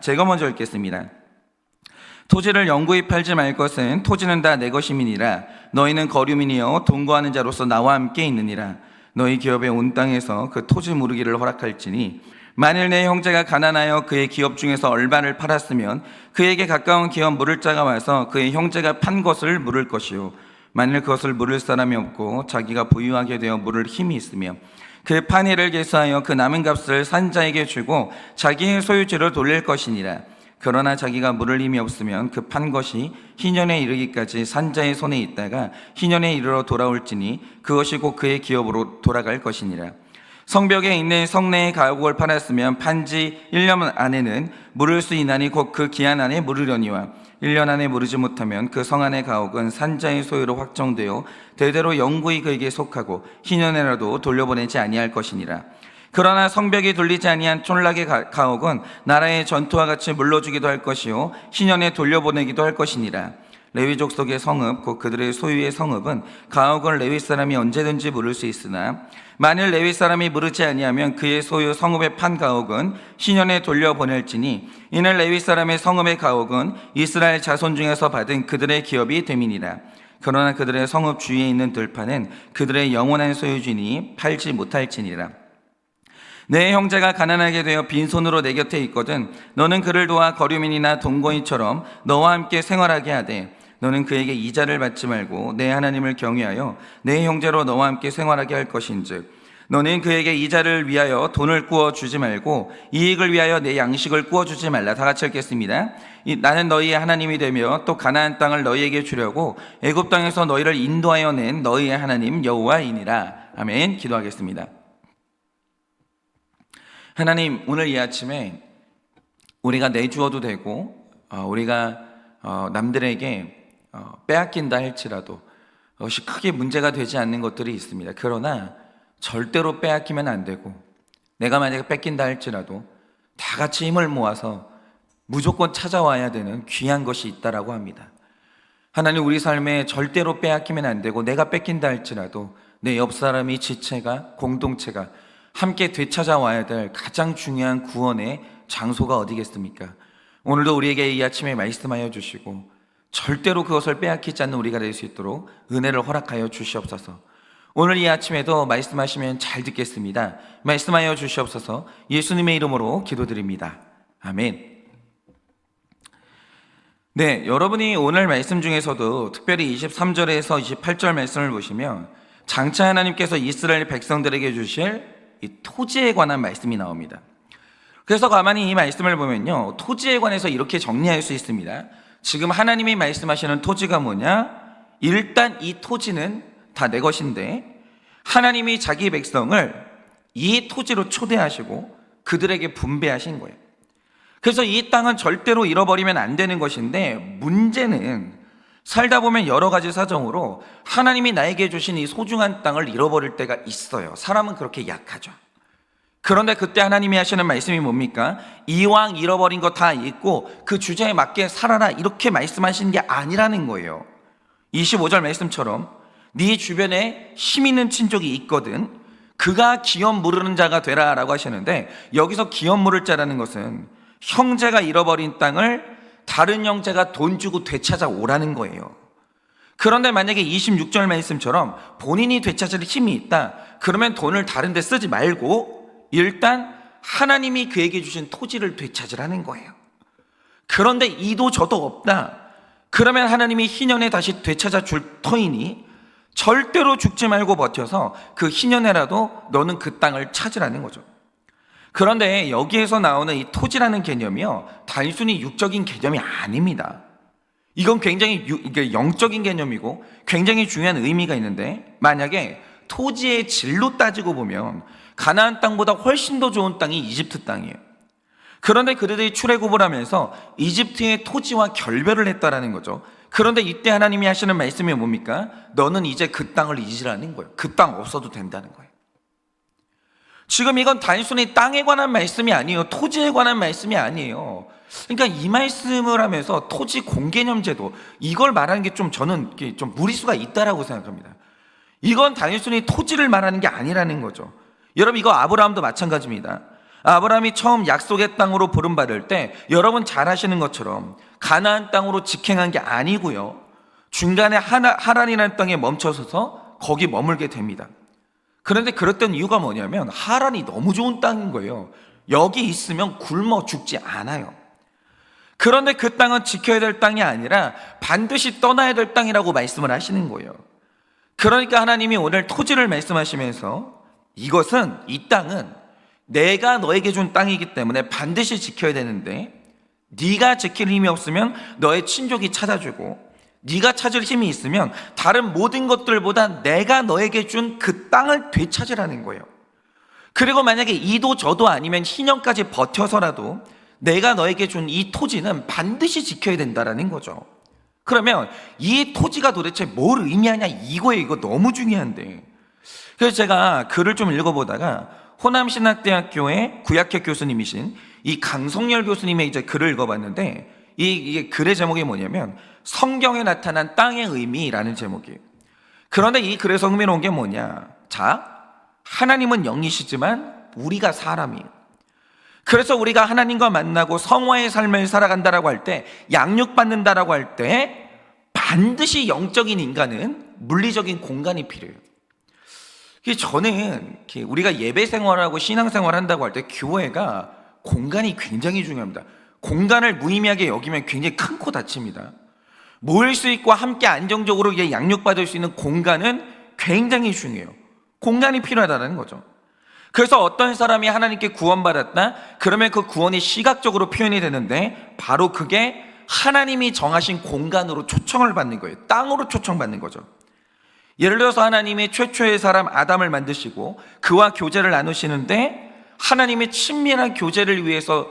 제가 먼저 읽겠습니다. 토지를 영구히 팔지 말 것은 토지는 다 내 것임이니라. 너희는 거류민이여 동거하는 자로서 나와 함께 있느니라. 너희 기업의 온 땅에서 그 토지 무르기를 허락할지니 만일 내 형제가 가난하여 그의 기업 중에서 얼마를 팔았으면 그에게 가까운 기업 물을 자가 와서 그의 형제가 판 것을 물을 것이요 만일 그것을 물을 사람이 없고 자기가 보유하게 되어 물을 힘이 있으며 그 판이를 계수하여 그 남은 값을 산 자에게 주고 자기의 소유지로 돌릴 것이니라. 그러나 자기가 물을 힘이 없으면 그 판 것이 희년에 이르기까지 산 자의 손에 있다가 희년에 이르러 돌아올지니 그것이 곧 그의 기업으로 돌아갈 것이니라. 성벽에 있는 성내의 가옥을 팔았으면 판지 1년 안에는 물을 수 있나니 곧 그 기한 안에 물으려니와 1년 안에 물으지 못하면 그 성 안의 가옥은 산자의 소유로 확정되어 대대로 영구히 그에게 속하고 희년에라도 돌려보내지 아니할 것이니라. 그러나 성벽이 돌리지 아니한 촌락의 가옥은 나라의 전투와 같이 물러주기도 할 것이요 희년에 돌려보내기도 할 것이니라. 레위 족속의 성읍 곧 그들의 소유의 성읍은 가옥을 레위 사람이 언제든지 물을 수 있으나 만일 레위 사람이 물으지 아니하면 그의 소유 성읍의 판 가옥은 희년에 돌려보낼지니 이는 레위 사람의 성읍의 가옥은 이스라엘 자손 중에서 받은 그들의 기업이 됨이니라. 그러나 그들의 성읍 주위에 있는 들판은 그들의 영원한 소유주니 팔지 못할지니라. 내 형제가 가난하게 되어 빈손으로 내 곁에 있거든 너는 그를 도와 거류민이나 동거인처럼 너와 함께 생활하게 하되 너는 그에게 이자를 받지 말고 내 하나님을 경외하여 내 형제로 너와 함께 생활하게 할 것인즉 너는 그에게 이자를 위하여 돈을 구워 주지 말고 이익을 위하여 내 양식을 구워 주지 말라. 다 같이 읽겠습니다. 나는 너희의 하나님이 되며 또 가나안 땅을 너희에게 주려고 애굽 땅에서 너희를 인도하여 낸 너희의 하나님 여호와이니라. 아멘. 기도하겠습니다. 하나님, 오늘 이 아침에 우리가 내주어도 되고 우리가 남들에게 빼앗긴다 할지라도 그것이 크게 문제가 되지 않는 것들이 있습니다. 그러나 절대로 빼앗기면 안 되고 내가 만약에 뺏긴다 할지라도 다 같이 힘을 모아서 무조건 찾아와야 되는 귀한 것이 있다라고 합니다. 하나님, 우리 삶에 절대로 빼앗기면 안 되고 내가 뺏긴다 할지라도 내 옆 사람이 지체가 공동체가 함께 되찾아와야 될 가장 중요한 구원의 장소가 어디겠습니까? 오늘도 우리에게 이 아침에 말씀하여 주시고 절대로 그것을 빼앗기지 않는 우리가 될 수 있도록 은혜를 허락하여 주시옵소서. 오늘 이 아침에도 말씀하시면 잘 듣겠습니다. 말씀하여 주시옵소서. 예수님의 이름으로 기도드립니다. 아멘. 네, 여러분이 오늘 말씀 중에서도 특별히 23절에서 28절 말씀을 보시면 장차 하나님께서 이스라엘 백성들에게 주실 이 토지에 관한 말씀이 나옵니다. 그래서 가만히 이 말씀을 보면요, 토지에 관해서 이렇게 정리할 수 있습니다. 지금 하나님이 말씀하시는 토지가 뭐냐? 일단 이 토지는 다 내 것인데 하나님이 자기 백성을 이 토지로 초대하시고 그들에게 분배하신 거예요. 그래서 이 땅은 절대로 잃어버리면 안 되는 것인데 문제는 살다 보면 여러 가지 사정으로 하나님이 나에게 주신 이 소중한 땅을 잃어버릴 때가 있어요. 사람은 그렇게 약하죠. 그런데 그때 하나님이 하시는 말씀이 뭡니까? 이왕 잃어버린 거 다 잊고 그 주제에 맞게 살아라, 이렇게 말씀하시는 게 아니라는 거예요. 25절 말씀처럼 네 주변에 힘 있는 친족이 있거든 그가 기업 물으는 자가 되라 라고 하시는데, 여기서 기업 물을 자라는 것은 형제가 잃어버린 땅을 다른 형제가 돈 주고 되찾아 오라는 거예요. 그런데 만약에 26절 말씀처럼 본인이 되찾을 힘이 있다, 그러면 돈을 다른 데 쓰지 말고 일단 하나님이 그에게 주신 토지를 되찾으라는 거예요. 그런데 이도 저도 없다, 그러면 하나님이 희년에 다시 되찾아 줄 터이니 절대로 죽지 말고 버텨서 그 희년에라도 너는 그 땅을 찾으라는 거죠. 그런데 여기에서 나오는 이 토지라는 개념이요, 단순히 육적인 개념이 아닙니다. 이건 굉장히 영적인 개념이고 굉장히 중요한 의미가 있는데, 만약에 토지의 질로 따지고 보면 가나안 땅보다 훨씬 더 좋은 땅이 이집트 땅이에요. 그런데 그들이 출애굽을 하면서 이집트의 토지와 결별을 했다라는 거죠. 그런데 이때 하나님이 하시는 말씀이 뭡니까? 너는 이제 그 땅을 잊으라는 거예요. 그 땅 없어도 된다는 거예요. 지금 이건 단순히 땅에 관한 말씀이 아니에요. 토지에 관한 말씀이 아니에요. 그러니까 이 말씀을 하면서 토지 공개념 제도, 이걸 말하는 게 저는 좀 무리수가 있다라고 생각합니다. 이건 단순히 토지를 말하는 게 아니라는 거죠. 여러분, 이거 아브라함도 마찬가지입니다. 아브라함이 처음 약속의 땅으로 부름받을 때 여러분 잘 아시는 것처럼 가나안 땅으로 직행한 게 아니고요, 중간에 하란이라는 땅에 멈춰서서 거기 머물게 됩니다. 그런데 그랬던 이유가 뭐냐면 하란이 너무 좋은 땅인 거예요. 여기 있으면 굶어 죽지 않아요. 그런데 그 땅은 지켜야 될 땅이 아니라 반드시 떠나야 될 땅이라고 말씀을 하시는 거예요. 그러니까 하나님이 오늘 토지를 말씀하시면서 이 땅은 내가 너에게 준 땅이기 때문에 반드시 지켜야 되는데, 네가 지킬 힘이 없으면 너의 친족이 찾아주고, 네가 찾을 힘이 있으면 다른 모든 것들보다 내가 너에게 준 그 땅을 되찾으라는 거예요. 그리고 만약에 이도 저도 아니면 희년까지 버텨서라도 내가 너에게 준 이 토지는 반드시 지켜야 된다라는 거죠. 그러면 이 토지가 도대체 뭘 의미하냐, 이거예요. 이거 너무 중요한데. 그래서 제가 글을 좀 읽어보다가 호남신학대학교의 구약학 교수님이신 이 강성열 교수님의 이제 글을 읽어봤는데, 이게 글의 제목이 뭐냐면 성경에 나타난 땅의 의미라는 제목이에요. 그런데 이 글에서 흥미로운 게 뭐냐, 자, 하나님은 영이시지만 우리가 사람이에요. 그래서 우리가 하나님과 만나고 성화의 삶을 살아간다라고 할 때, 양육받는다라고 할 때 반드시 영적인 인간은 물리적인 공간이 필요해요. 저는 우리가 예배 생활하고 신앙 생활 한다고 할 때 교회가 공간이 굉장히 중요합니다. 공간을 무의미하게 여기면 굉장히 큰 코 다칩니다. 모일 수 있고 함께 안정적으로 양육받을 수 있는 공간은 굉장히 중요해요. 공간이 필요하다는 거죠. 그래서 어떤 사람이 하나님께 구원받았다 그러면 그 구원이 시각적으로 표현이 되는데, 바로 그게 하나님이 정하신 공간으로 초청을 받는 거예요. 땅으로 초청받는 거죠. 예를 들어서 하나님이 최초의 사람 아담을 만드시고 그와 교제를 나누시는데, 하나님의 친밀한 교제를 위해서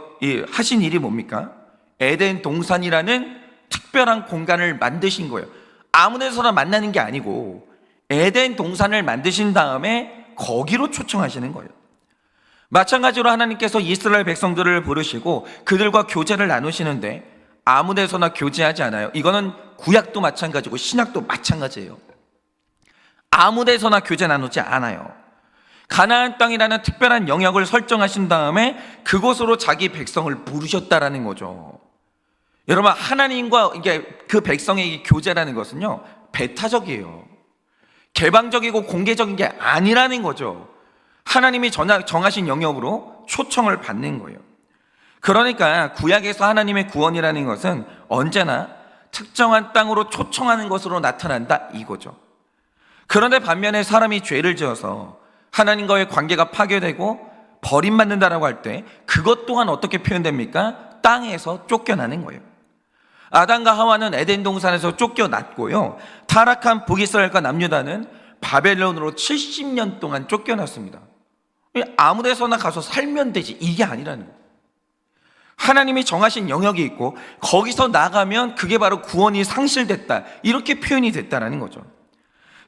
하신 일이 뭡니까? 에덴 동산이라는 특별한 공간을 만드신 거예요. 아무 데서나 만나는 게 아니고 에덴 동산을 만드신 다음에 거기로 초청하시는 거예요. 마찬가지로 하나님께서 이스라엘 백성들을 부르시고 그들과 교제를 나누시는데 아무 데서나 교제하지 않아요. 이거는 구약도 마찬가지고 신약도 마찬가지예요. 아무 데서나 교제 나누지 않아요. 가나안 땅이라는 특별한 영역을 설정하신 다음에 그곳으로 자기 백성을 부르셨다라는 거죠. 여러분, 하나님과 그 백성의 교제라는 것은요, 배타적이에요. 개방적이고 공개적인 게 아니라는 거죠. 하나님이 정하신 영역으로 초청을 받는 거예요. 그러니까 구약에서 하나님의 구원이라는 것은 언제나 특정한 땅으로 초청하는 것으로 나타난다 이거죠. 그런데 반면에 사람이 죄를 지어서 하나님과의 관계가 파괴되고 버림받는다라고 할 때 그것 또한 어떻게 표현됩니까? 땅에서 쫓겨나는 거예요. 아담과 하와는 에덴 동산에서 쫓겨났고요, 타락한 북이스라엘과 남유다는 바벨론으로 70년 동안 쫓겨났습니다. 아무 데서나 가서 살면 되지, 이게 아니라는 거예요. 하나님이 정하신 영역이 있고 거기서 나가면 그게 바로 구원이 상실됐다, 이렇게 표현이 됐다라는 거죠.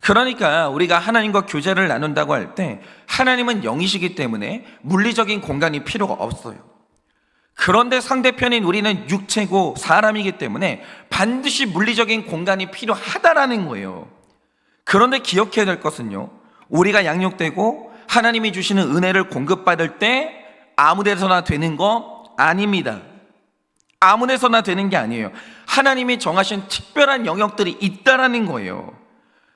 그러니까 우리가 하나님과 교제를 나눈다고 할 때 하나님은 영이시기 때문에 물리적인 공간이 필요가 없어요. 그런데 상대편인 우리는 육체고 사람이기 때문에 반드시 물리적인 공간이 필요하다라는 거예요. 그런데 기억해야 될 것은요, 우리가 양육되고 하나님이 주시는 은혜를 공급받을 때 아무 데서나 되는 거 아닙니다. 아무 데서나 되는 게 아니에요. 하나님이 정하신 특별한 영역들이 있다라는 거예요.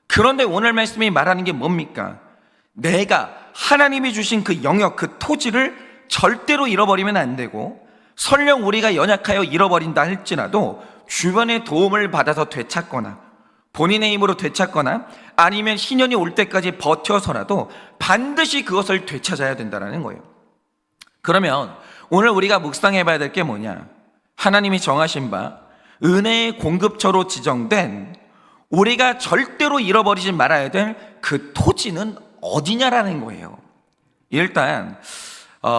그런데 오늘 말씀이 말하는 게 뭡니까? 내가 하나님이 주신 그 영역, 그 토지를 절대로 잃어버리면 안 되고, 설령 우리가 연약하여 잃어버린다 할지라도 주변의 도움을 받아서 되찾거나 본인의 힘으로 되찾거나 아니면 희년이 올 때까지 버텨서라도 반드시 그것을 되찾아야 된다는 거예요. 그러면 오늘 우리가 묵상해 봐야 될 게 뭐냐? 하나님이 정하신 바 은혜의 공급처로 지정된 우리가 절대로 잃어버리지 말아야 될 그 토지는 어디냐라는 거예요. 일단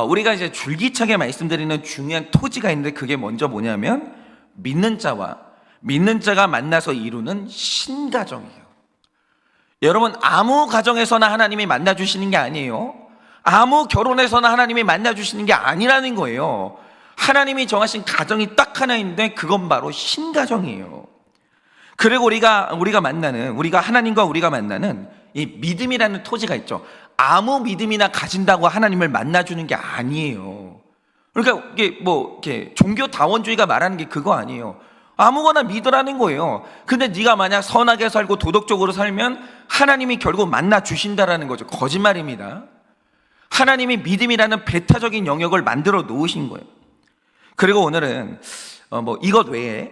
우리가 이제 줄기차게 말씀드리는 중요한 토지가 있는데, 그게 먼저 뭐냐면 믿는 자가 만나서 이루는 신가정이에요. 여러분, 아무 가정에서나 하나님이 만나주시는 게 아니에요. 아무 결혼에서나 하나님이 만나주시는 게 아니라는 거예요. 하나님이 정하신 가정이 딱 하나인데 그건 바로 신가정이에요. 그리고 우리가 하나님과 우리가 만나는 이 믿음이라는 토지가 있죠. 아무 믿음이나 가진다고 하나님을 만나주는 게 아니에요. 그러니까 이게 이렇게 종교다원주의가 말하는 게 그거 아니에요. 아무거나 믿으라는 거예요. 근데 네가 만약 선하게 살고 도덕적으로 살면 하나님이 결국 만나 주신다라는 거죠. 거짓말입니다. 하나님이 믿음이라는 배타적인 영역을 만들어 놓으신 거예요. 그리고 오늘은 이것 외에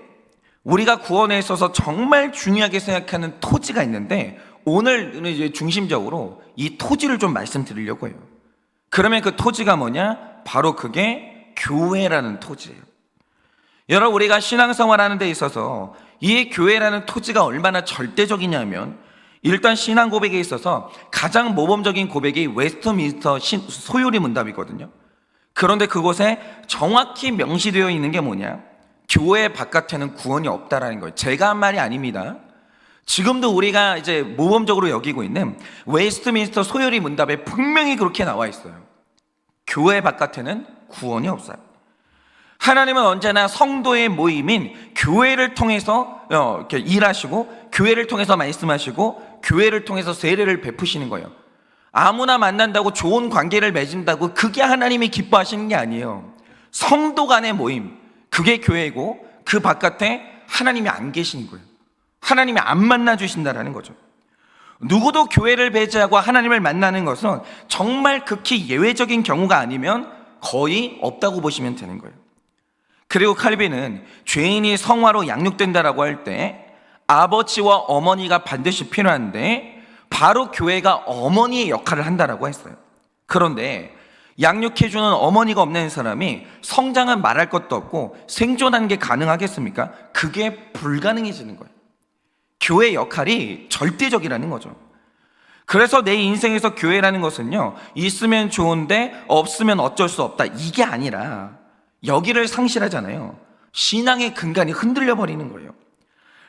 우리가 구원에 있어서 정말 중요하게 생각하는 토지가 있는데, 오늘은 이제 중심적으로 이 토지를 좀 말씀드리려고 해요. 그러면 그 토지가 뭐냐? 바로 그게 교회라는 토지예요. 여러분, 우리가 신앙생활하는 데 있어서 이 교회라는 토지가 얼마나 절대적이냐면, 일단 신앙 고백에 있어서 가장 모범적인 고백이 웨스트민스터 소요리 문답이거든요. 그런데 그곳에 정확히 명시되어 있는 게 뭐냐? 교회 바깥에는 구원이 없다라는 거예요. 제가 한 말이 아닙니다. 지금도 우리가 이제 모범적으로 여기고 있는 웨스트민스터 소요리 문답에 분명히 그렇게 나와 있어요. 교회 바깥에는 구원이 없어요. 하나님은 언제나 성도의 모임인 교회를 통해서 이렇게 일하시고, 교회를 통해서 말씀하시고, 교회를 통해서 세례를 베푸시는 거예요. 아무나 만난다고 좋은 관계를 맺은다고 그게 하나님이 기뻐하시는 게 아니에요. 성도 간의 모임, 그게 교회고, 그 바깥에 하나님이 안 계시는 거예요. 하나님이 안 만나 주신다라는 거죠. 누구도 교회를 배제하고 하나님을 만나는 것은 정말 극히 예외적인 경우가 아니면 거의 없다고 보시면 되는 거예요. 그리고 칼빈은 죄인이 성화로 양육된다라고 할 때 아버지와 어머니가 반드시 필요한데, 바로 교회가 어머니의 역할을 한다라고 했어요. 그런데 양육해주는 어머니가 없는 사람이 성장은 말할 것도 없고 생존하는 게 가능하겠습니까? 그게 불가능해지는 거예요. 교회 역할이 절대적이라는 거죠. 그래서 내 인생에서 교회라는 것은요, 있으면 좋은데 없으면 어쩔 수 없다, 이게 아니라 여기를 상실하잖아요. 신앙의 근간이 흔들려 버리는 거예요.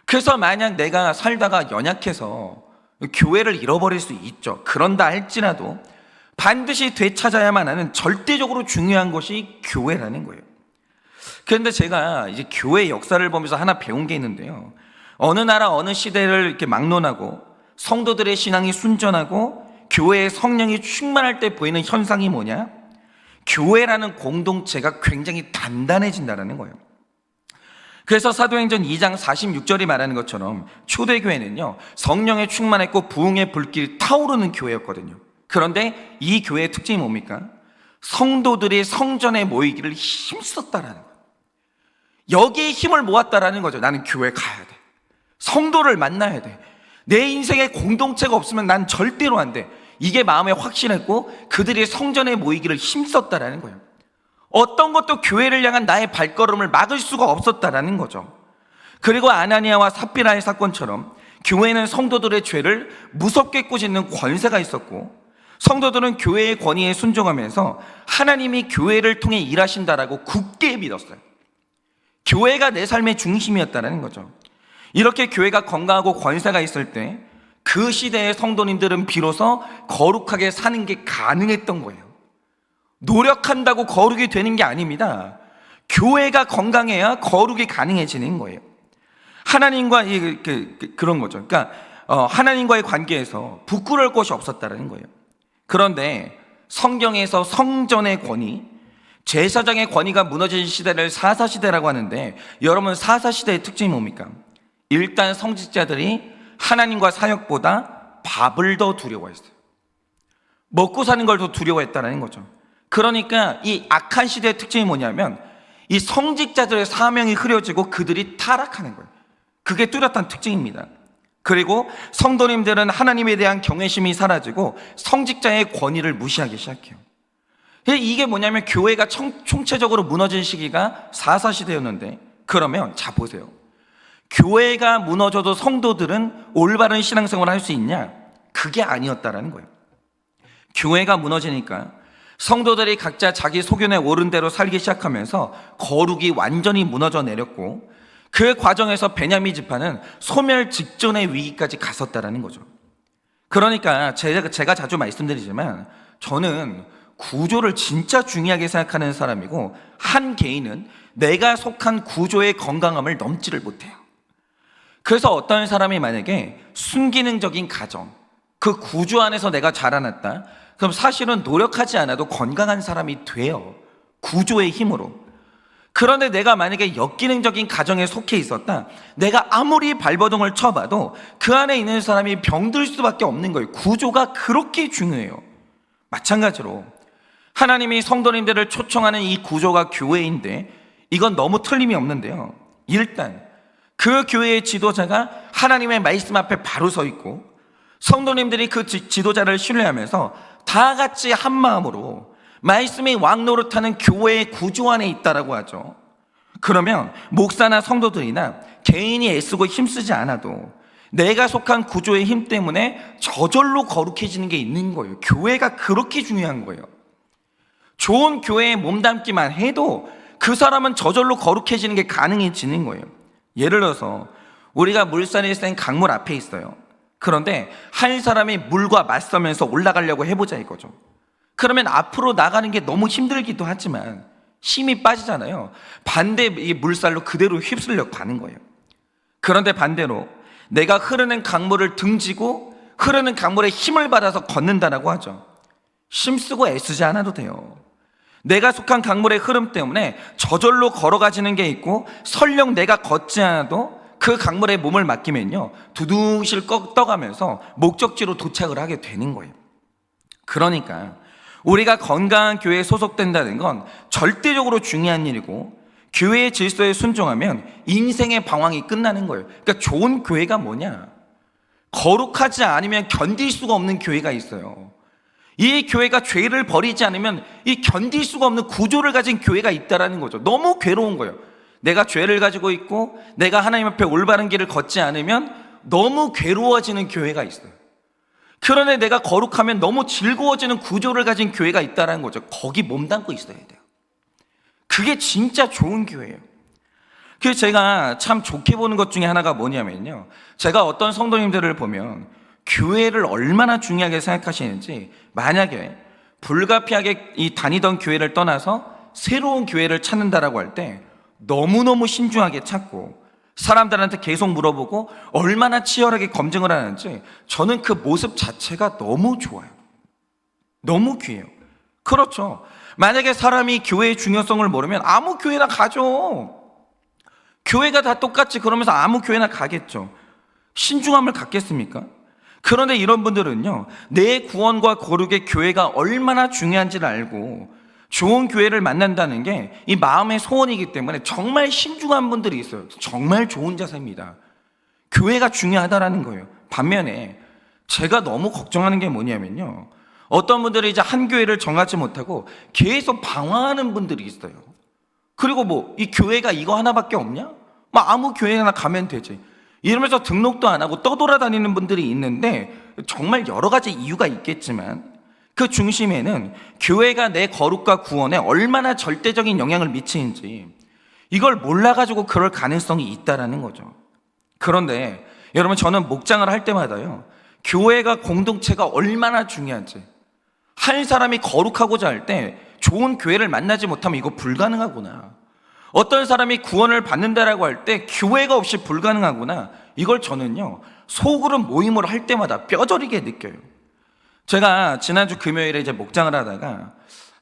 그래서 만약 내가 살다가 연약해서 교회를 잃어버릴 수 있죠. 그런다 할지라도 반드시 되찾아야만 하는 절대적으로 중요한 것이 교회라는 거예요. 그런데 제가 이제 교회 역사를 보면서 하나 배운 게 있는데요, 어느 나라 어느 시대를 이렇게 막론하고 성도들의 신앙이 순전하고 교회의 성령이 충만할 때 보이는 현상이 뭐냐? 교회라는 공동체가 굉장히 단단해진다는 거예요. 그래서 사도행전 2장 46절이 말하는 것처럼 초대교회는요, 성령에 충만했고 부흥의 불길이 타오르는 교회였거든요. 그런데 이 교회의 특징이 뭡니까? 성도들이 성전에 모이기를 힘썼다라는 거예요. 여기에 힘을 모았다라는 거죠. 나는 교회 가야 돼. 성도를 만나야 돼. 내 인생에 공동체가 없으면 난 절대로 안 돼. 이게 마음에 확신했고 그들이 성전에 모이기를 힘썼다라는 거예요. 어떤 것도 교회를 향한 나의 발걸음을 막을 수가 없었다라는 거죠. 그리고 아나니아와 삽비라의 사건처럼 교회는 성도들의 죄를 무섭게 꾸짖는 권세가 있었고, 성도들은 교회의 권위에 순종하면서 하나님이 교회를 통해 일하신다라고 굳게 믿었어요. 교회가 내 삶의 중심이었다는 거죠. 이렇게 교회가 건강하고 권세가 있을 때 그 시대의 성도님들은 비로소 거룩하게 사는 게 가능했던 거예요. 노력한다고 거룩이 되는 게 아닙니다. 교회가 건강해야 거룩이 가능해지는 거예요. 하나님과 그런 거죠. 그러니까 하나님과의 관계에서 부끄러울 것이 없었다는 거예요. 그런데 성경에서 성전의 권위, 제사장의 권위가 무너진 시대를 사사시대라고 하는데, 여러분 사사시대의 특징이 뭡니까? 일단 성직자들이 하나님과 사역보다 밥을 더 두려워했어요. 먹고 사는 걸 더 두려워했다는 거죠. 그러니까 이 악한 시대의 특징이 뭐냐면, 이 성직자들의 사명이 흐려지고 그들이 타락하는 거예요. 그게 뚜렷한 특징입니다. 그리고 성도님들은 하나님에 대한 경외심이 사라지고 성직자의 권위를 무시하기 시작해요. 이게 뭐냐면 교회가 총체적으로 무너진 시기가 사사시대였는데, 그러면 자 보세요. 교회가 무너져도 성도들은 올바른 신앙생활을 할 수 있냐? 그게 아니었다라는 거예요. 교회가 무너지니까 성도들이 각자 자기 소견에 옳은 대로 살기 시작하면서 거룩이 완전히 무너져 내렸고, 그 과정에서 베냐민 지파는 소멸 직전의 위기까지 갔었다라는 거죠. 그러니까 제가 자주 말씀드리지만, 저는 구조를 진짜 중요하게 생각하는 사람이고, 한 개인은 내가 속한 구조의 건강함을 넘지를 못해요. 그래서 어떤 사람이 만약에 순기능적인 가정, 그 구조 안에서 내가 자라났다, 그럼 사실은 노력하지 않아도 건강한 사람이 돼요. 구조의 힘으로. 그런데 내가 만약에 역기능적인 가정에 속해 있었다. 내가 아무리 발버둥을 쳐봐도 그 안에 있는 사람이 병들 수밖에 없는 거예요. 구조가 그렇게 중요해요. 마찬가지로 하나님이 성도님들을 초청하는 이 구조가 교회인데 이건 너무 틀림이 없는데요. 일단 그 교회의 지도자가 하나님의 말씀 앞에 바로 서 있고 성도님들이 그 지도자를 신뢰하면서 다 같이 한 마음으로 말씀이 왕노릇하는 교회의 구조 안에 있다라고 하죠. 그러면 목사나 성도들이나 개인이 애쓰고 힘쓰지 않아도 내가 속한 구조의 힘 때문에 저절로 거룩해지는 게 있는 거예요. 교회가 그렇게 중요한 거예요. 좋은 교회에 몸담기만 해도 그 사람은 저절로 거룩해지는 게 가능해지는 거예요. 예를 들어서 우리가 물살이 센 강물 앞에 있어요. 그런데 한 사람이 물과 맞서면서 올라가려고 해보자 이거죠. 그러면 앞으로 나가는 게 너무 힘들기도 하지만 힘이 빠지잖아요. 반대 이 물살로 그대로 휩쓸려 가는 거예요. 그런데 반대로 내가 흐르는 강물을 등지고 흐르는 강물에 힘을 받아서 걷는다라고 하죠. 힘쓰고 애쓰지 않아도 돼요. 내가 속한 강물의 흐름 때문에 저절로 걸어가지는 게 있고 설령 내가 걷지 않아도 그 강물에 몸을 맡기면요 두둥실 떠가면서 목적지로 도착을 하게 되는 거예요. 그러니까 우리가 건강한 교회에 소속된다는 건 절대적으로 중요한 일이고 교회의 질서에 순종하면 인생의 방황이 끝나는 거예요. 그러니까 좋은 교회가 뭐냐? 거룩하지 않으면 견딜 수가 없는 교회가 있어요. 이 교회가 죄를 버리지 않으면 이 견딜 수가 없는 구조를 가진 교회가 있다라는 거죠. 너무 괴로운 거예요. 내가 죄를 가지고 있고 내가 하나님 앞에 올바른 길을 걷지 않으면 너무 괴로워지는 교회가 있어요. 그런데 내가 거룩하면 너무 즐거워지는 구조를 가진 교회가 있다는 거죠. 거기 몸담고 있어야 돼요. 그게 진짜 좋은 교회예요. 그래서 제가 참 좋게 보는 것 중에 하나가 뭐냐면요, 제가 어떤 성도님들을 보면 교회를 얼마나 중요하게 생각하시는지, 만약에 불가피하게 이 다니던 교회를 떠나서 새로운 교회를 찾는다라고 할 때 너무너무 신중하게 찾고 사람들한테 계속 물어보고 얼마나 치열하게 검증을 하는지, 저는 그 모습 자체가 너무 좋아요. 너무 귀해요. 그렇죠. 만약에 사람이 교회의 중요성을 모르면 아무 교회나 가죠. 교회가 다 똑같지 그러면서 아무 교회나 가겠죠. 신중함을 갖겠습니까? 그런데 이런 분들은요, 내 구원과 거룩의 교회가 얼마나 중요한지를 알고 좋은 교회를 만난다는 게 이 마음의 소원이기 때문에 정말 신중한 분들이 있어요. 정말 좋은 자세입니다. 교회가 중요하다라는 거예요. 반면에 제가 너무 걱정하는 게 뭐냐면요, 어떤 분들이 이제 한 교회를 정하지 못하고 계속 방황하는 분들이 있어요. 그리고 뭐 이 교회가 이거 하나밖에 없냐? 뭐 아무 교회나 가면 되지 이러면서 등록도 안 하고 떠돌아다니는 분들이 있는데, 정말 여러 가지 이유가 있겠지만 그 중심에는 교회가 내 거룩과 구원에 얼마나 절대적인 영향을 미치는지 이걸 몰라가지고 그럴 가능성이 있다라는 거죠. 그런데 여러분, 저는 목장을 할 때마다요, 교회가 공동체가 얼마나 중요한지, 한 사람이 거룩하고자 할 때 좋은 교회를 만나지 못하면 이거 불가능하구나, 어떤 사람이 구원을 받는다라고 할 때 교회가 없이 불가능하구나, 이걸 저는요 소그룹 모임을 할 때마다 뼈저리게 느껴요. 제가 지난주 금요일에 이제 목장을 하다가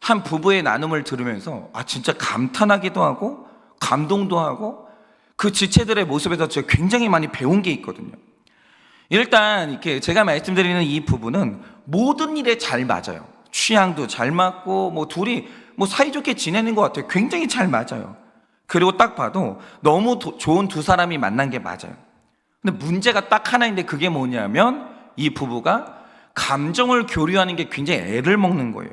한 부부의 나눔을 들으면서 진짜 감탄하기도 하고 감동도 하고 그 지체들의 모습에서 제가 굉장히 많이 배운 게 있거든요. 일단 이렇게 제가 말씀드리는 이 부부는 모든 일에 잘 맞아요. 취향도 잘 맞고 뭐 둘이 뭐 사이좋게 지내는 것 같아요. 굉장히 잘 맞아요. 그리고 딱 봐도 너무 좋은 두 사람이 만난 게 맞아요. 근데 문제가 딱 하나인데, 그게 뭐냐면 이 부부가 감정을 교류하는 게 굉장히 애를 먹는 거예요.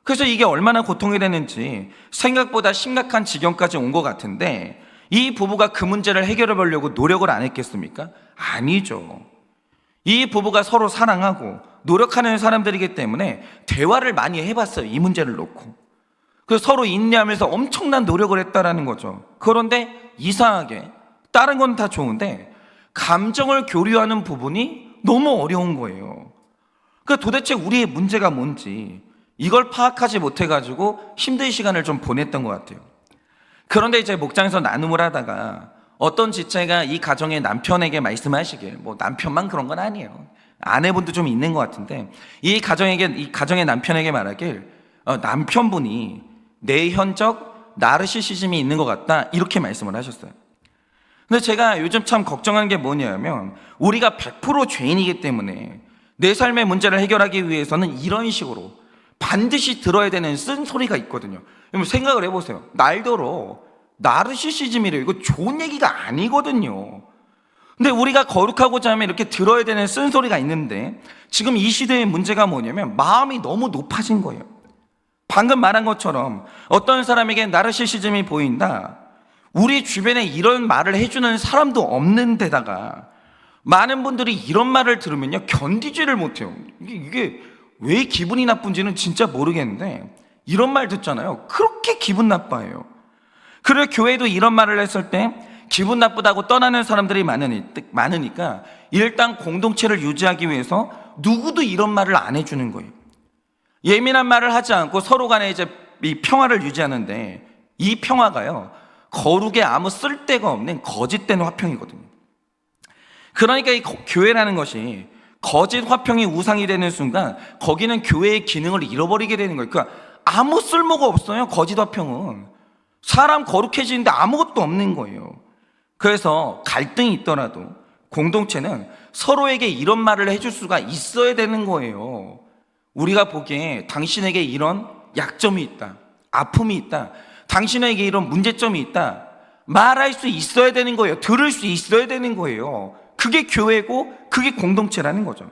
그래서 이게 얼마나 고통이 되는지 생각보다 심각한 지경까지 온 것 같은데, 이 부부가 그 문제를 해결해 보려고 노력을 안 했겠습니까? 아니죠. 이 부부가 서로 사랑하고 노력하는 사람들이기 때문에 대화를 많이 해봤어요. 이 문제를 놓고. 그래서 서로 인내하면서 엄청난 노력을 했다라는 거죠. 그런데 이상하게 다른 건 다 좋은데 감정을 교류하는 부분이 너무 어려운 거예요. 그러니까 도대체 우리의 문제가 뭔지 이걸 파악하지 못해가지고 힘든 시간을 좀 보냈던 것 같아요. 그런데 이제 목장에서 나눔을 하다가 어떤 지체가 이 가정의 남편에게 말씀하시길, 뭐 남편만 그런 건 아니에요, 아내분도 좀 있는 것 같은데, 이 가정의 남편에게 말하길, 남편분이 내현적 나르시시즘이 있는 것 같다, 이렇게 말씀을 하셨어요. 근데 제가 요즘 참 걱정하는 게 뭐냐면, 우리가 100% 죄인이기 때문에 내 삶의 문제를 해결하기 위해서는 이런 식으로 반드시 들어야 되는 쓴소리가 있거든요. 여러분 생각을 해보세요. 날더러 나르시시즘이래요. 이거 좋은 얘기가 아니거든요. 근데 우리가 거룩하고자 하면 이렇게 들어야 되는 쓴소리가 있는데, 지금 이 시대의 문제가 뭐냐면 마음이 너무 높아진 거예요. 방금 말한 것처럼 어떤 사람에게 나르시시즘이 보인다, 우리 주변에 이런 말을 해주는 사람도 없는 데다가 많은 분들이 이런 말을 들으면요 견디지를 못해요. 이게 왜 기분이 나쁜지는 진짜 모르겠는데, 이런 말 듣잖아요. 그렇게 기분 나빠해요. 그리고 교회도 이런 말을 했을 때 기분 나쁘다고 떠나는 사람들이 많으니까 일단 공동체를 유지하기 위해서 누구도 이런 말을 안 해주는 거예요. 예민한 말을 하지 않고 서로 간에 이제 이 평화를 유지하는데, 이 평화가요 거룩에 아무 쓸데가 없는 거짓된 화평이거든요. 그러니까 이 교회라는 것이 거짓 화평이 우상이 되는 순간 거기는 교회의 기능을 잃어버리게 되는 거예요. 그러니까 아무 쓸모가 없어요. 거짓 화평은 사람 거룩해지는데 아무것도 없는 거예요. 그래서 갈등이 있더라도 공동체는 서로에게 이런 말을 해줄 수가 있어야 되는 거예요. 우리가 보기에 당신에게 이런 약점이 있다, 아픔이 있다, 당신에게 이런 문제점이 있다, 말할 수 있어야 되는 거예요. 들을 수 있어야 되는 거예요. 그게 교회고 그게 공동체라는 거죠.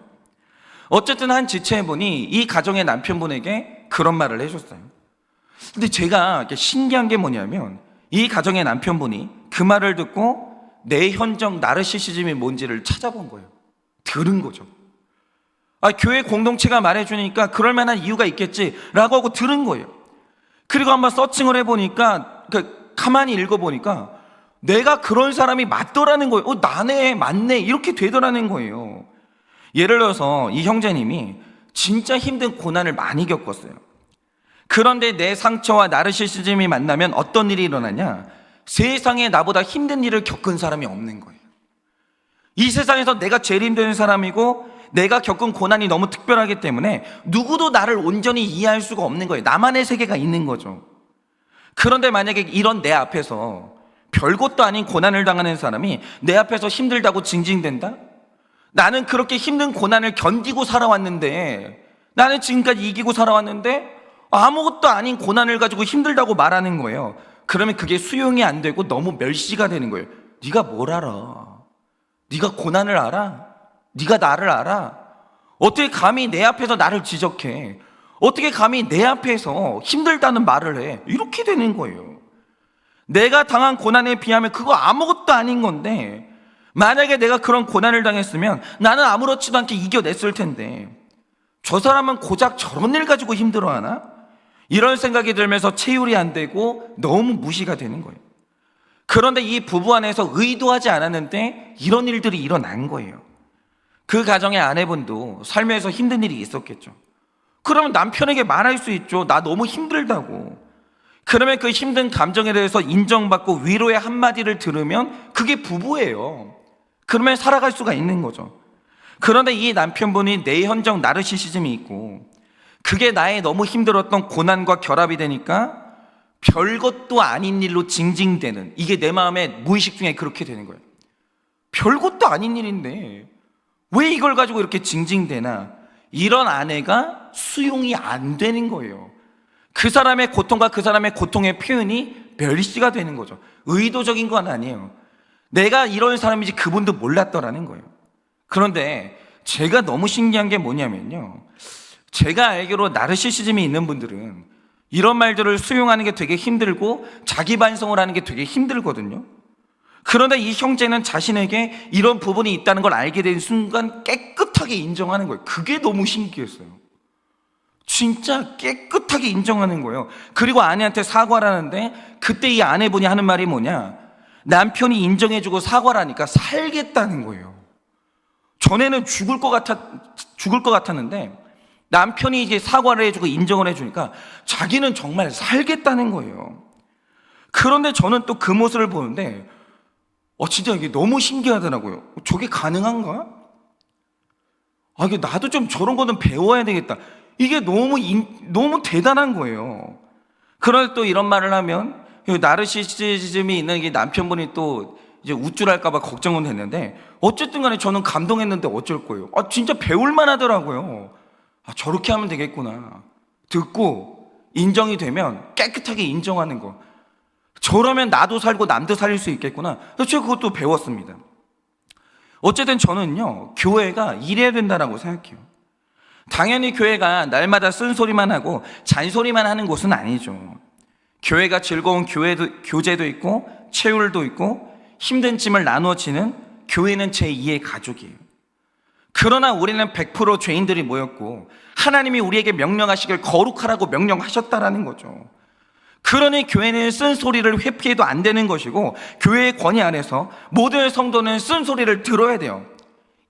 어쨌든 한 지체분이 이 가정의 남편분에게 그런 말을 해줬어요. 근데 제가 신기한 게 뭐냐면, 이 가정의 남편분이 그 말을 듣고 내현적 나르시시즘이 뭔지를 찾아본 거예요. 들은 거죠. 교회 공동체가 말해주니까 그럴 만한 이유가 있겠지라고 하고 들은 거예요. 그리고 한번 서칭을 해보니까, 가만히 읽어보니까 내가 그런 사람이 맞더라는 거예요. 나네, 맞네, 이렇게 되더라는 거예요. 예를 들어서 이 형제님이 진짜 힘든 고난을 많이 겪었어요. 그런데 내 상처와 나르시시즘이 만나면 어떤 일이 일어나냐? 세상에 나보다 힘든 일을 겪은 사람이 없는 거예요. 이 세상에서 내가 제일 힘든 사람이고 내가 겪은 고난이 너무 특별하기 때문에 누구도 나를 온전히 이해할 수가 없는 거예요. 나만의 세계가 있는 거죠. 그런데 만약에 이런 내 앞에서 별것도 아닌 고난을 당하는 사람이 내 앞에서 힘들다고 징징댄다? 나는 그렇게 힘든 고난을 견디고 살아왔는데, 나는 지금까지 이기고 살아왔는데 아무것도 아닌 고난을 가지고 힘들다고 말하는 거예요. 그러면 그게 수용이 안 되고 너무 멸시가 되는 거예요. 네가 뭘 알아? 네가 고난을 알아? 네가 나를 알아? 어떻게 감히 내 앞에서 나를 지적해? 어떻게 감히 내 앞에서 힘들다는 말을 해? 이렇게 되는 거예요. 내가 당한 고난에 비하면 그거 아무것도 아닌 건데, 만약에 내가 그런 고난을 당했으면 나는 아무렇지도 않게 이겨냈을 텐데, 저 사람은 고작 저런 일 가지고 힘들어하나? 이런 생각이 들면서 체휼이 안 되고 너무 무시가 되는 거예요. 그런데 이 부부 안에서 의도하지 않았는데 이런 일들이 일어난 거예요. 그 가정의 아내분도 삶에서 힘든 일이 있었겠죠. 그러면 남편에게 말할 수 있죠. 나 너무 힘들다고. 그러면 그 힘든 감정에 대해서 인정받고 위로의 한마디를 들으면 그게 부부예요. 그러면 살아갈 수가 있는 거죠. 그런데 이 남편분이 내현적 나르시시즘이 있고, 그게 나의 너무 힘들었던 고난과 결합이 되니까 별것도 아닌 일로 징징대는, 이게 내 마음의 무의식 중에 그렇게 되는 거예요. 별것도 아닌 일인데 왜 이걸 가지고 이렇게 징징대나? 이런 아내가 수용이 안 되는 거예요. 그 사람의 고통과 그 사람의 고통의 표현이 멸시가 되는 거죠. 의도적인 건 아니에요. 내가 이런 사람인지 그분도 몰랐더라는 거예요. 그런데 제가 너무 신기한 게 뭐냐면요, 제가 알기로 나르시시즘이 있는 분들은 이런 말들을 수용하는 게 되게 힘들고 자기 반성을 하는 게 되게 힘들거든요. 그런데 이 형제는 자신에게 이런 부분이 있다는 걸 알게 된 순간 깨끗하게 인정하는 거예요. 그게 너무 신기했어요. 진짜 깨끗하게 인정하는 거예요. 그리고 아내한테 사과를 하는데, 그때 이 아내분이 하는 말이 뭐냐? 남편이 인정해주고 사과를 하니까 살겠다는 거예요. 전에는 죽을 것 같았는데 남편이 이제 사과를 해주고 인정을 해주니까 자기는 정말 살겠다는 거예요. 그런데 저는 또 그 모습을 보는데 진짜 이게 너무 신기하더라고요. 저게 가능한가? 아, 이게 나도 좀 저런 거는 배워야 되겠다. 이게 너무 대단한 거예요. 그런데 또 이런 말을 하면 나르시시즘이 있는 게 남편분이 또 이제 우쭐할까봐 걱정은 됐는데, 어쨌든 간에 저는 감동했는데 어쩔 거예요. 아, 진짜 배울만 하더라고요. 아, 저렇게 하면 되겠구나. 듣고 인정이 되면 깨끗하게 인정하는 거. 저러면 나도 살고 남도 살릴 수 있겠구나. 그래서 제가 그것도 배웠습니다. 어쨌든 저는요, 교회가 이래야 된다라고 생각해요. 당연히 교회가 날마다 쓴소리만 하고 잔소리만 하는 곳은 아니죠. 교회가 즐거운 교제도 있고 체율도 있고 힘든 짐을 나누어지는 교회는 제2의 가족이에요. 그러나 우리는 100% 죄인들이 모였고 하나님이 우리에게 명령하시길 거룩하라고 명령하셨다라는 거죠. 그러니 교회는 쓴소리를 회피해도 안 되는 것이고, 교회의 권위 안에서 모든 성도는 쓴소리를 들어야 돼요.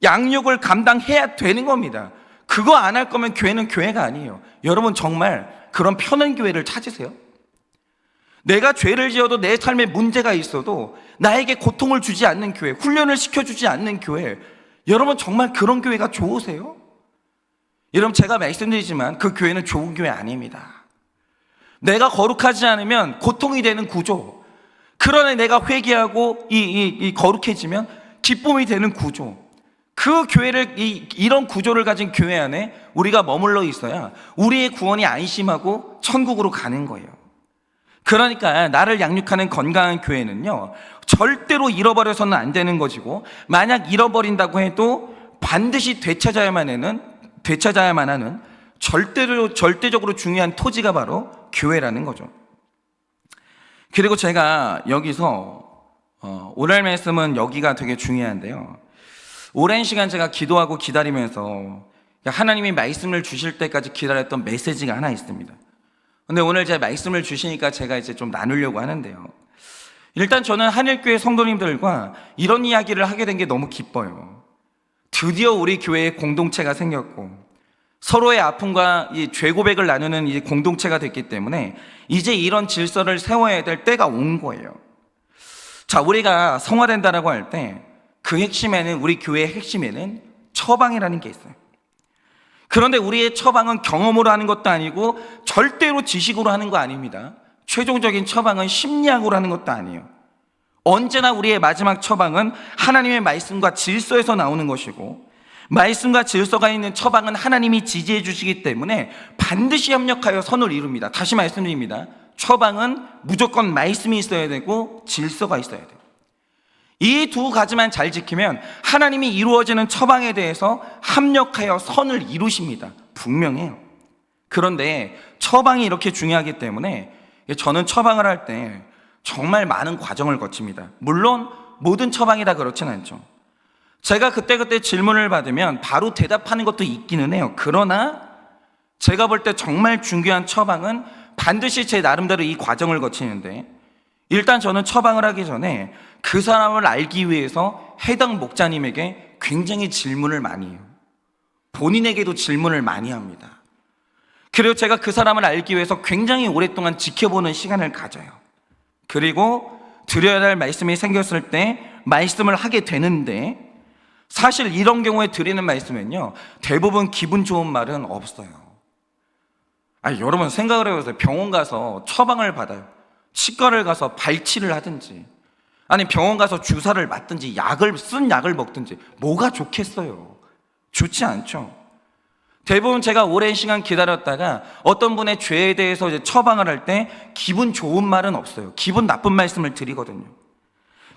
양육을 감당해야 되는 겁니다. 그거 안 할 거면 교회는 교회가 아니에요. 여러분, 정말 그런 편한 교회를 찾으세요. 내가 죄를 지어도 내 삶에 문제가 있어도 나에게 고통을 주지 않는 교회, 훈련을 시켜주지 않는 교회, 여러분 정말 그런 교회가 좋으세요? 여러분, 제가 말씀드리지만 그 교회는 좋은 교회 아닙니다. 내가 거룩하지 않으면 고통이 되는 구조, 그러나 내가 회개하고 거룩해지면 기쁨이 되는 구조, 그 교회를 이런 구조를 가진 교회 안에 우리가 머물러 있어야 우리의 구원이 안심하고 천국으로 가는 거예요. 그러니까 나를 양육하는 건강한 교회는요, 절대로 잃어버려서는 안 되는 것이고, 만약 잃어버린다고 해도 반드시 되찾아야만 하는 절대적으로 중요한 토지가 바로 교회라는 거죠. 그리고 제가 여기서 오늘 말씀은 여기가 되게 중요한데요, 오랜 시간 제가 기도하고 기다리면서 하나님이 말씀을 주실 때까지 기다렸던 메시지가 하나 있습니다. 근데 오늘 제가 말씀을 주시니까 제가 이제 좀 나누려고 하는데요, 일단 저는 하늘교회 성도님들과 이런 이야기를 하게 된 게 너무 기뻐요. 드디어 우리 교회에 공동체가 생겼고 서로의 아픔과 이 죄 고백을 나누는 이 공동체가 됐기 때문에 이제 이런 질서를 세워야 될 때가 온 거예요. 자, 우리가 성화된다라고 할 때 그 핵심에는, 우리 교회의 핵심에는 처방이라는 게 있어요. 그런데 우리의 처방은 경험으로 하는 것도 아니고 절대로 지식으로 하는 거 아닙니다. 최종적인 처방은 심리학으로 하는 것도 아니에요. 언제나 우리의 마지막 처방은 하나님의 말씀과 질서에서 나오는 것이고, 말씀과 질서가 있는 처방은 하나님이 지지해 주시기 때문에 반드시 협력하여 선을 이룹니다. 다시 말씀드립니다. 처방은 무조건 말씀이 있어야 되고 질서가 있어야 돼요. 이 두 가지만 잘 지키면 하나님이 이루어지는 처방에 대해서 합력하여 선을 이루십니다. 분명해요. 그런데 처방이 이렇게 중요하기 때문에 저는 처방을 할 때 정말 많은 과정을 거칩니다. 물론 모든 처방이 다 그렇진 않죠. 제가 그때그때 질문을 받으면 바로 대답하는 것도 있기는 해요. 그러나 제가 볼 때 정말 중요한 처방은 반드시 제 나름대로 이 과정을 거치는데, 일단 저는 처방을 하기 전에 그 사람을 알기 위해서 해당 목자님에게 굉장히 질문을 많이 해요. 본인에게도 질문을 많이 합니다. 그리고 제가 그 사람을 알기 위해서 굉장히 오랫동안 지켜보는 시간을 가져요. 그리고 드려야 할 말씀이 생겼을 때 말씀을 하게 되는데, 사실 이런 경우에 드리는 말씀은요, 대부분 기분 좋은 말은 없어요. 여러분 생각을 해보세요. 병원 가서 처방을 받아요. 치과를 가서 발치를 하든지, 아니 병원 가서 주사를 맞든지 쓴 약을 먹든지 뭐가 좋겠어요? 좋지 않죠. 대부분 제가 오랜 시간 기다렸다가 어떤 분의 죄에 대해서 이제 처방을 할 때 기분 좋은 말은 없어요. 기분 나쁜 말씀을 드리거든요.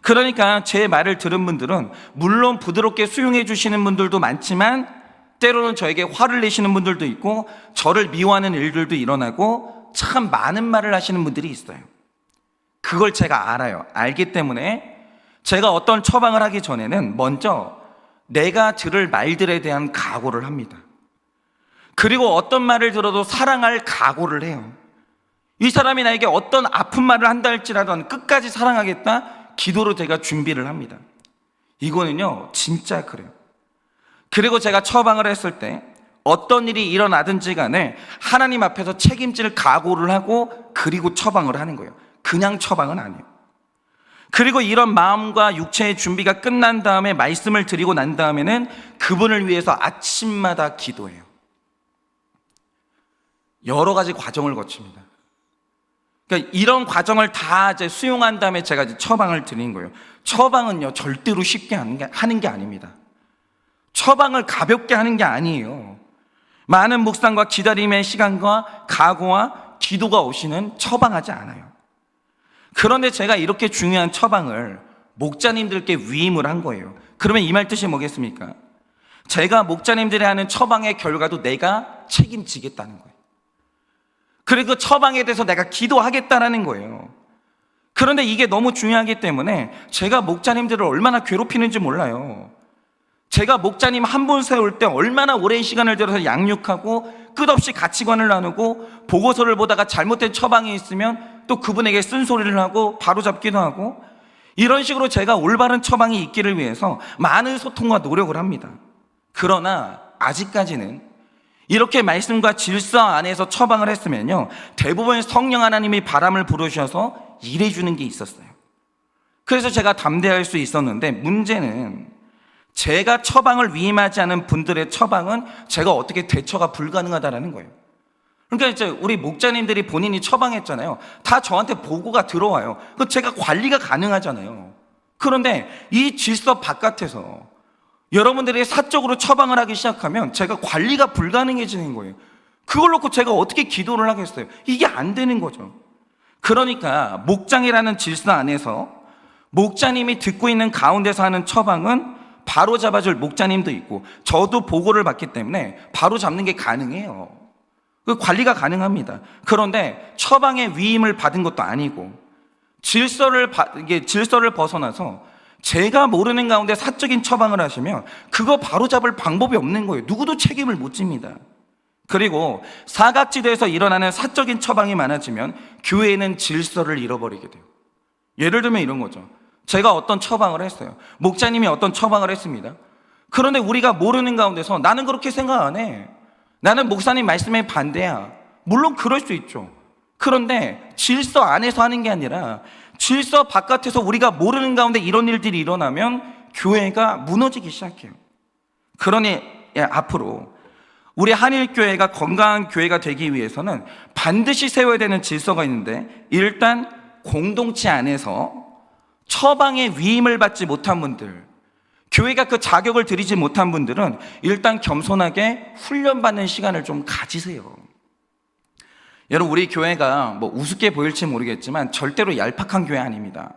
그러니까 제 말을 들은 분들은 물론 부드럽게 수용해 주시는 분들도 많지만 때로는 저에게 화를 내시는 분들도 있고 저를 미워하는 일들도 일어나고 참 많은 말을 하시는 분들이 있어요. 그걸 제가 알아요. 알기 때문에 제가 어떤 처방을 하기 전에는 먼저 내가 들을 말들에 대한 각오를 합니다. 그리고 어떤 말을 들어도 사랑할 각오를 해요. 이 사람이 나에게 어떤 아픈 말을 한다 할지라도 끝까지 사랑하겠다, 기도로 제가 준비를 합니다. 이거는요 진짜 그래요. 그리고 제가 처방을 했을 때 어떤 일이 일어나든지 간에 하나님 앞에서 책임질 각오를 하고 그리고 처방을 하는 거예요. 그냥 처방은 아니에요. 그리고 이런 마음과 육체의 준비가 끝난 다음에 말씀을 드리고 난 다음에는 그분을 위해서 아침마다 기도해요. 여러 가지 과정을 거칩니다. 그러니까 이런 과정을 다 이제 수용한 다음에 제가 이제 처방을 드린 거예요. 처방은요, 절대로 쉽게 하는 게 아닙니다. 처방을 가볍게 하는 게 아니에요. 많은 묵상과 기다림의 시간과 각오와 기도가 없이는 처방하지 않아요. 그런데 제가 이렇게 중요한 처방을 목자님들께 위임을 한 거예요. 그러면 이 말 뜻이 뭐겠습니까? 제가 목자님들이 하는 처방의 결과도 내가 책임지겠다는 거예요. 그리고 그 처방에 대해서 내가 기도하겠다라는 거예요. 그런데 이게 너무 중요하기 때문에 제가 목자님들을 얼마나 괴롭히는지 몰라요. 제가 목자님 한 분 세울 때 얼마나 오랜 시간을 들여서 양육하고 끝없이 가치관을 나누고 보고서를 보다가 잘못된 처방이 있으면 또 그분에게 쓴소리를 하고 바로잡기도 하고 이런 식으로 제가 올바른 처방이 있기를 위해서 많은 소통과 노력을 합니다. 그러나 아직까지는 이렇게 말씀과 질서 안에서 처방을 했으면요, 대부분 성령 하나님이 바람을 불으셔서 일해주는 게 있었어요. 그래서 제가 담대할 수 있었는데 문제는 제가 처방을 위임하지 않은 분들의 처방은 제가 어떻게 대처가 불가능하다는 거예요. 그러니까 이제 우리 목자님들이 본인이 처방했잖아요. 다 저한테 보고가 들어와요. 그 제가 관리가 가능하잖아요. 그런데 이 질서 바깥에서 여러분들이 사적으로 처방을 하기 시작하면 제가 관리가 불가능해지는 거예요. 그걸 놓고 제가 어떻게 기도를 하겠어요? 이게 안 되는 거죠. 그러니까 목장이라는 질서 안에서 목자님이 듣고 있는 가운데서 하는 처방은 바로 잡아줄 목자님도 있고 저도 보고를 받기 때문에 바로 잡는 게 가능해요. 그 관리가 가능합니다. 그런데 처방의 위임을 받은 것도 아니고 질서를 벗어나서 제가 모르는 가운데 사적인 처방을 하시면 그거 바로 잡을 방법이 없는 거예요. 누구도 책임을 못 집니다. 그리고 사각지대에서 일어나는 사적인 처방이 많아지면 교회는 질서를 잃어버리게 돼요. 예를 들면 이런 거죠. 제가 어떤 처방을 했어요. 목자님이 어떤 처방을 했습니다. 그런데 우리가 모르는 가운데서 나는 그렇게 생각 안 해. 나는 목사님 말씀에 반대야. 물론 그럴 수 있죠. 그런데 질서 안에서 하는 게 아니라 질서 바깥에서 우리가 모르는 가운데 이런 일들이 일어나면 교회가 무너지기 시작해요. 그러니 앞으로 우리 한일교회가 건강한 교회가 되기 위해서는 반드시 세워야 되는 질서가 있는데, 일단 공동체 안에서 처방의 위임을 받지 못한 분들, 교회가 그 자격을 드리지 못한 분들은 일단 겸손하게 훈련받는 시간을 좀 가지세요. 여러분, 우리 교회가 뭐 우습게 보일지 모르겠지만 절대로 얄팍한 교회 아닙니다.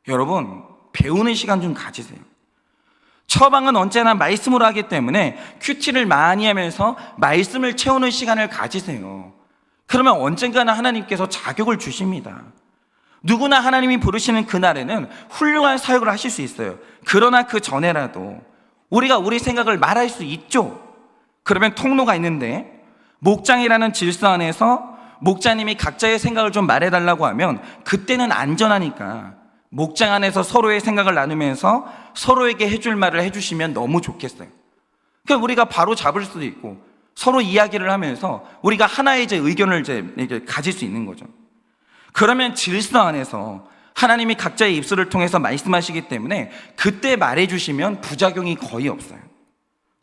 여러분, 배우는 시간 좀 가지세요. 처방은 언제나 말씀으로 하기 때문에 큐티를 많이 하면서 말씀을 채우는 시간을 가지세요. 그러면 언젠가는 하나님께서 자격을 주십니다. 누구나 하나님이 부르시는 그날에는 훌륭한 사역을 하실 수 있어요. 그러나 그 전에라도 우리가 우리 생각을 말할 수 있죠. 그러면 통로가 있는데 목장이라는 질서 안에서 목자님이 각자의 생각을 좀 말해달라고 하면 그때는 안전하니까 목장 안에서 서로의 생각을 나누면서 서로에게 해줄 말을 해주시면 너무 좋겠어요. 그러니까 우리가 바로 잡을 수도 있고 서로 이야기를 하면서 우리가 하나의 의견을 이렇게 가질 수 있는 거죠. 그러면 질서 안에서 하나님이 각자의 입술을 통해서 말씀하시기 때문에 그때 말해주시면 부작용이 거의 없어요.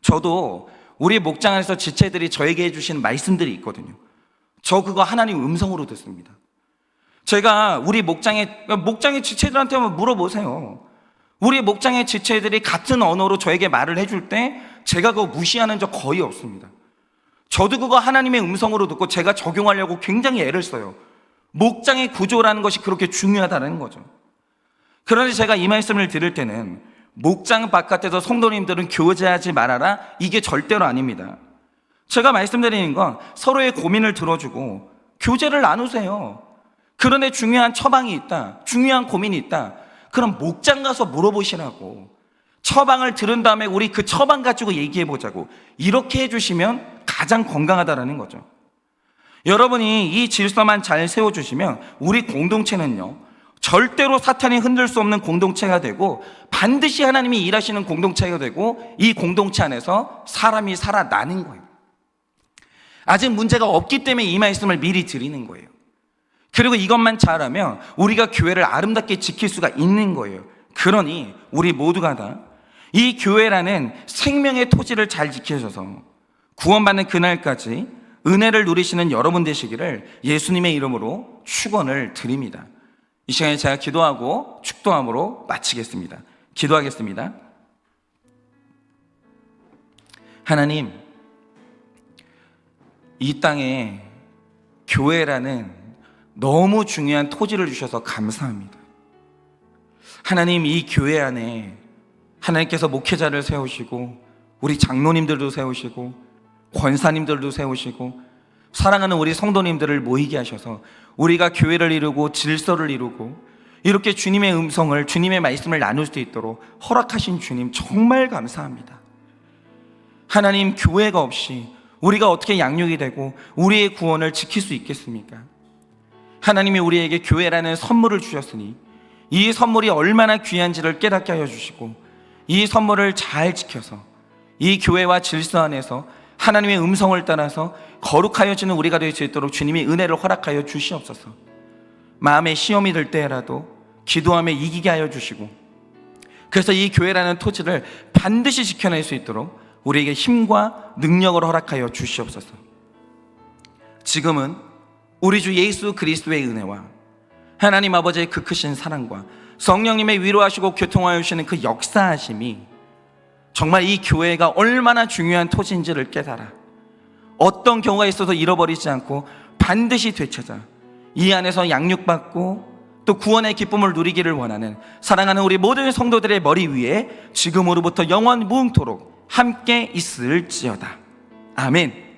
저도 우리 목장 안에서 지체들이 저에게 해주신 말씀들이 있거든요. 저 그거 하나님 음성으로 듣습니다. 제가 우리 목장의 지체들한테 한번 물어보세요. 우리 목장의 지체들이 같은 언어로 저에게 말을 해줄 때 제가 그거 무시하는 적 거의 없습니다. 저도 그거 하나님의 음성으로 듣고 제가 적용하려고 굉장히 애를 써요. 목장의 구조라는 것이 그렇게 중요하다는 거죠. 그런데 제가 이 말씀을 드릴 때는 목장 바깥에서 성도님들은 교제하지 말아라, 이게 절대로 아닙니다. 제가 말씀드리는 건 서로의 고민을 들어주고 교제를 나누세요. 그런데 중요한 처방이 있다, 중요한 고민이 있다, 그럼 목장 가서 물어보시라고. 처방을 들은 다음에 우리 그 처방 가지고 얘기해보자고. 이렇게 해주시면 가장 건강하다라는 거죠. 여러분이 이 질서만 잘 세워주시면 우리 공동체는요, 절대로 사탄이 흔들 수 없는 공동체가 되고 반드시 하나님이 일하시는 공동체가 되고 이 공동체 안에서 사람이 살아나는 거예요. 아직 문제가 없기 때문에 이 말씀을 미리 드리는 거예요. 그리고 이것만 잘하면 우리가 교회를 아름답게 지킬 수가 있는 거예요. 그러니 우리 모두가 다 이 교회라는 생명의 토지를 잘 지키셔서 구원받는 그날까지 은혜를 누리시는 여러분 되시기를 예수님의 이름으로 축원을 드립니다. 이 시간에 제가 기도하고 축도함으로 마치겠습니다. 기도하겠습니다. 하나님, 이 땅에 교회라는 너무 중요한 토지를 주셔서 감사합니다. 하나님, 이 교회 안에 하나님께서 목회자를 세우시고 우리 장로님들도 세우시고 권사님들도 세우시고 사랑하는 우리 성도님들을 모이게 하셔서 우리가 교회를 이루고 질서를 이루고 이렇게 주님의 음성을, 주님의 말씀을 나눌 수 있도록 허락하신 주님 정말 감사합니다. 하나님, 교회가 없이 우리가 어떻게 양육이 되고 우리의 구원을 지킬 수 있겠습니까? 하나님이 우리에게 교회라는 선물을 주셨으니 이 선물이 얼마나 귀한지를 깨닫게 하여 주시고 이 선물을 잘 지켜서 이 교회와 질서 안에서 하나님의 음성을 따라서 거룩하여지는 우리가 될 수 있도록 주님이 은혜를 허락하여 주시옵소서. 마음에 시험이 들 때라도 기도하며 이기게 하여 주시고 그래서 이 교회라는 토지를 반드시 지켜낼 수 있도록 우리에게 힘과 능력을 허락하여 주시옵소서. 지금은 우리 주 예수 그리스도의 은혜와 하나님 아버지의 그 크신 사랑과 성령님의 위로하시고 교통하여 주시는 그 역사하심이 정말 이 교회가 얼마나 중요한 토지인지를 깨달아 어떤 경우가 있어도 잃어버리지 않고 반드시 되찾아 이 안에서 양육받고 또 구원의 기쁨을 누리기를 원하는 사랑하는 우리 모든 성도들의 머리 위에 지금으로부터 영원 무궁토록 함께 있을지어다. 아멘.